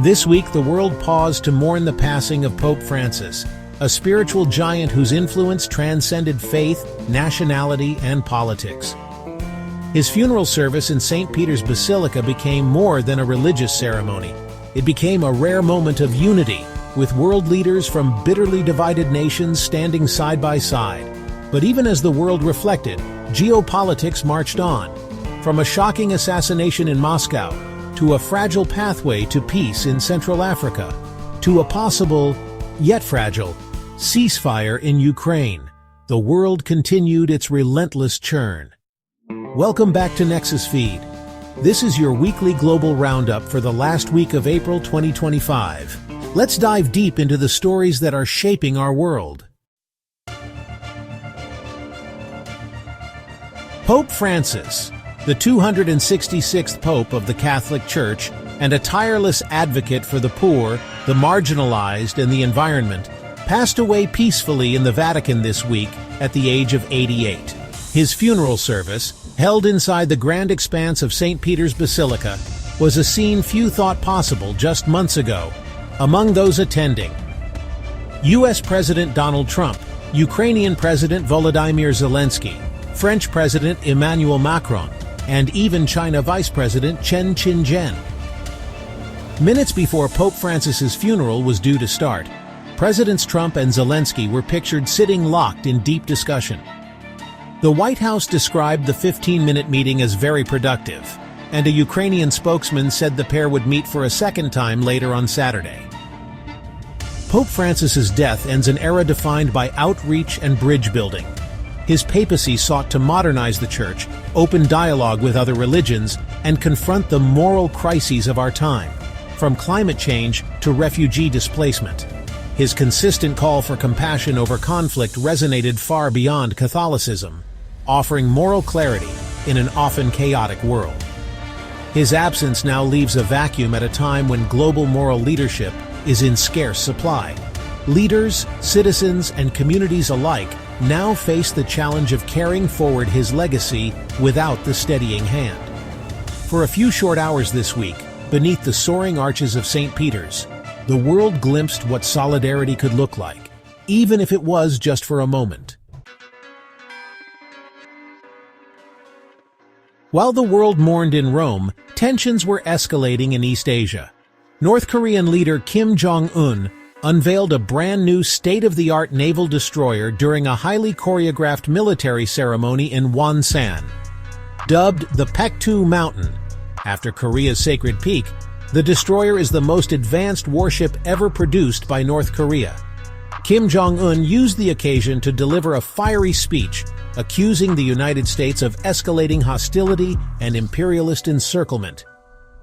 This week, the world paused to mourn the passing of Pope Francis, a spiritual giant whose influence transcended faith, nationality, and politics. His funeral service in St. Peter's Basilica became more than a religious ceremony. It became a rare moment of unity, with world leaders from bitterly divided nations standing side by side. But even as the world reflected, geopolitics marched on. From a shocking assassination in Moscow, to a fragile pathway to peace in Central Africa, to a possible, yet fragile, ceasefire in Ukraine, the world continued its relentless churn. Welcome back to Nexusfeed. This is your weekly global roundup for the last week of April 2025. Let's dive deep into the stories that are shaping our world. Pope Francis, the 266th Pope of the Catholic Church and a tireless advocate for the poor, the marginalized, and the environment, passed away peacefully in the Vatican this week at the age of 88. His funeral service, held inside the grand expanse of St. Peter's Basilica, was a scene few thought possible just months ago. Among those attending, U.S. President Donald Trump, Ukrainian President Volodymyr Zelensky, French President Emmanuel Macron, and even China Vice President Chen Qingzhen. Minutes before Pope Francis's funeral was due to start, Presidents Trump and Zelensky were pictured sitting locked in deep discussion. The White House described the 15-minute meeting as very productive, and a Ukrainian spokesman said the pair would meet for a second time later on Saturday. Pope Francis's death ends an era defined by outreach and bridge building. His papacy sought to modernize the Church, open dialogue with other religions, and confront the moral crises of our time, from climate change to refugee displacement. His consistent call for compassion over conflict resonated far beyond Catholicism, offering moral clarity in an often chaotic world. His absence now leaves a vacuum at a time when global moral leadership is in scarce supply. Leaders, citizens, and communities alike now face the challenge of carrying forward his legacy without the steadying hand. For a few short hours this week, beneath the soaring arches of St. Peter's, the world glimpsed what solidarity could look like, even if it was just for a moment. While the world mourned in Rome, tensions were escalating in East Asia. North Korean leader Kim Jong-un unveiled a brand-new state-of-the-art naval destroyer during a highly choreographed military ceremony in Wonsan. Dubbed the Paektu Mountain, after Korea's Sacred Peak, the destroyer is the most advanced warship ever produced by North Korea. Kim Jong-un used the occasion to deliver a fiery speech, accusing the United States of escalating hostility and imperialist encirclement.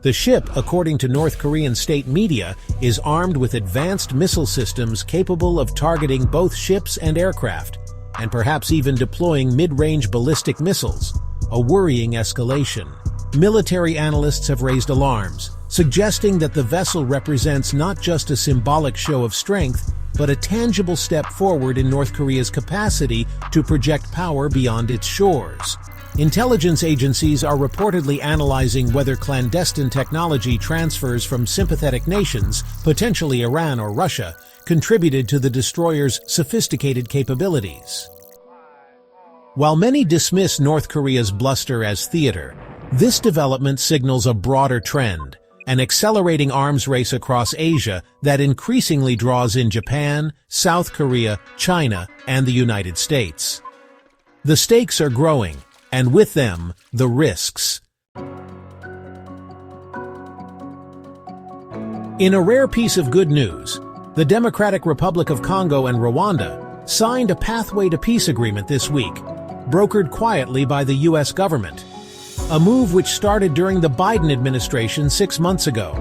The ship, according to North Korean state media, is armed with advanced missile systems capable of targeting both ships and aircraft, and perhaps even deploying mid-range ballistic missiles, a worrying escalation. Military analysts have raised alarms, suggesting that the vessel represents not just a symbolic show of strength, but a tangible step forward in North Korea's capacity to project power beyond its shores. Intelligence agencies are reportedly analyzing whether clandestine technology transfers from sympathetic nations, potentially Iran or Russia, contributed to the destroyer's sophisticated capabilities. While many dismiss North Korea's bluster as theater, this development signals a broader trend, an accelerating arms race across Asia that increasingly draws in Japan, South Korea, China, and the United States. The stakes are growing, and with them, the risks. In a rare piece of good news, the Democratic Republic of Congo and Rwanda signed a Pathway to Peace agreement this week, brokered quietly by the U.S. government, a move which started during the Biden administration 6 months ago.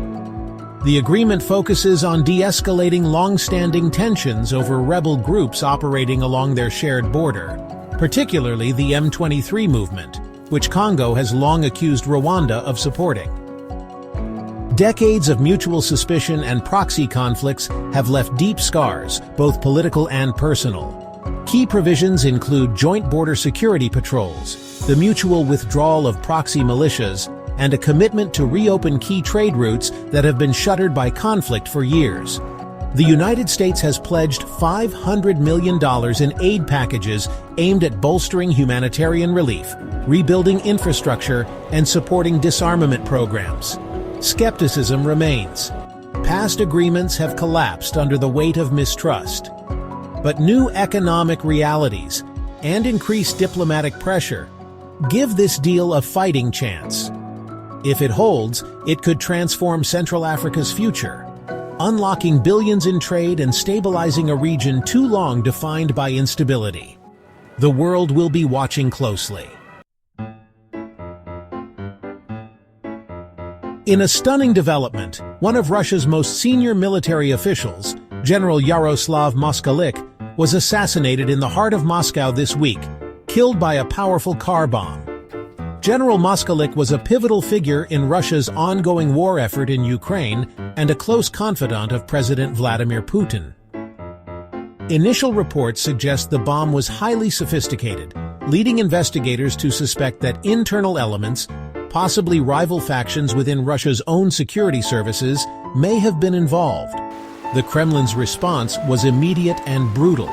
The agreement focuses on de-escalating long-standing tensions over rebel groups operating along their shared border, particularly the M23 movement, which Congo has long accused Rwanda of supporting. Decades of mutual suspicion and proxy conflicts have left deep scars, both political and personal. Key provisions include joint border security patrols, the mutual withdrawal of proxy militias, and a commitment to reopen key trade routes that have been shuttered by conflict for years. The United States has pledged $500 million in aid packages aimed at bolstering humanitarian relief, rebuilding infrastructure, and supporting disarmament programs. Skepticism remains. Past agreements have collapsed under the weight of mistrust. But new economic realities and increased diplomatic pressure give this deal a fighting chance. If it holds, it could transform Central Africa's future, unlocking billions in trade and stabilizing a region too long defined by instability. The world will be watching closely. In a stunning development, one of Russia's most senior military officials, General Yaroslav Moskalik, was assassinated in the heart of Moscow this week, killed by a powerful car bomb. General Moskalik was a pivotal figure in Russia's ongoing war effort in Ukraine and a close confidant of President Vladimir Putin. Initial reports suggest the bomb was highly sophisticated, leading investigators to suspect that internal elements, possibly rival factions within Russia's own security services, may have been involved. The Kremlin's response was immediate and brutal.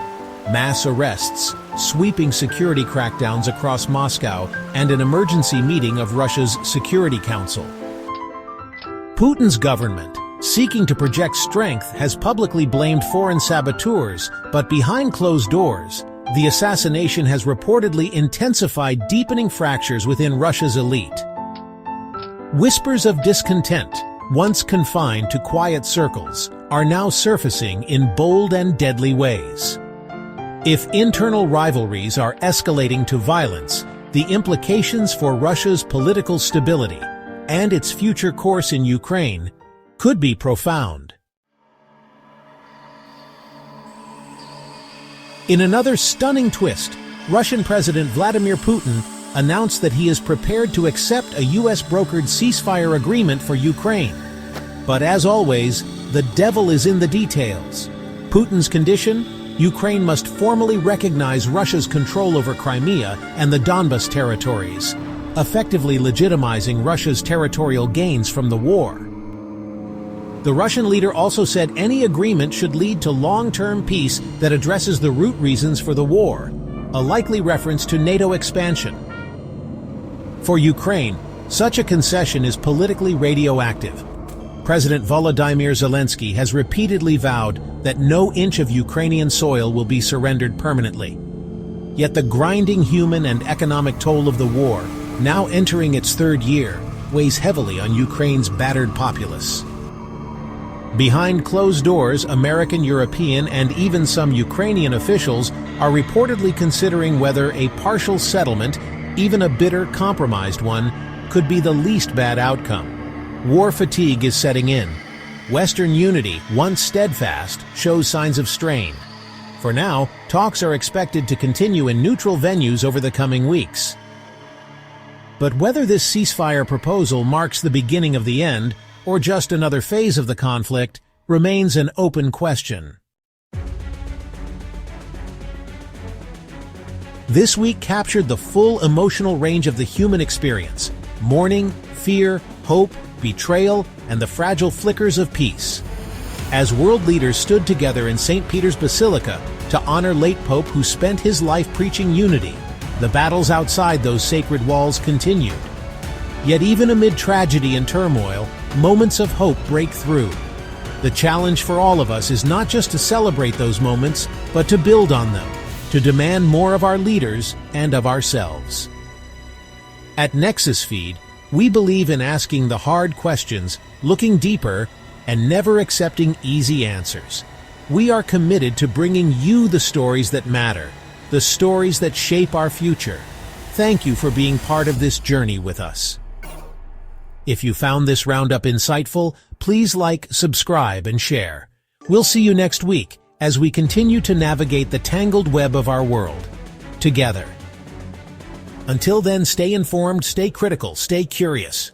Mass arrests, sweeping security crackdowns across Moscow, and an emergency meeting of Russia's Security Council. Putin's government, seeking to project strength, has publicly blamed foreign saboteurs, but behind closed doors, the assassination has reportedly intensified deepening fractures within Russia's elite. Whispers of discontent, once confined to quiet circles, are now surfacing in bold and deadly ways. If internal rivalries are escalating to violence, the implications for Russia's political stability and its future course in Ukraine could be profound. In another stunning twist, Russian President Vladimir Putin announced that he is prepared to accept a U.S.-brokered ceasefire agreement for Ukraine. But as always, the devil is in the details. Putin's condition? Ukraine must formally recognize Russia's control over Crimea and the Donbas territories, effectively legitimizing Russia's territorial gains from the war. The Russian leader also said any agreement should lead to long-term peace that addresses the root reasons for the war, a likely reference to NATO expansion. For Ukraine, such a concession is politically radioactive. President Volodymyr Zelensky has repeatedly vowed that no inch of Ukrainian soil will be surrendered permanently. Yet the grinding human and economic toll of the war, now entering its third year, weighs heavily on Ukraine's battered populace. Behind closed doors, American, European, and even some Ukrainian officials are reportedly considering whether a partial settlement, even a bitter, compromised one, could be the least bad outcome. War fatigue is setting in. Western unity, once steadfast, shows signs of strain. For now, talks are expected to continue in neutral venues over the coming weeks. But whether this ceasefire proposal marks the beginning of the end, or just another phase of the conflict, remains an open question. This week captured the full emotional range of the human experience: mourning, fear, hope, betrayal, and the fragile flickers of peace. As world leaders stood together in St. Peter's Basilica to honor late Pope who spent his life preaching unity, the battles outside those sacred walls continued. Yet even amid tragedy and turmoil, moments of hope break through. The challenge for all of us is not just to celebrate those moments, but to build on them, to demand more of our leaders and of ourselves. At Nexusfeed, we believe in asking the hard questions, looking deeper, and never accepting easy answers. We are committed to bringing you the stories that matter, the stories that shape our future. Thank you for being part of this journey with us. If you found this roundup insightful, please like, subscribe, and share. We'll see you next week as we continue to navigate the tangled web of our world together. Until then, stay informed, stay critical, stay curious.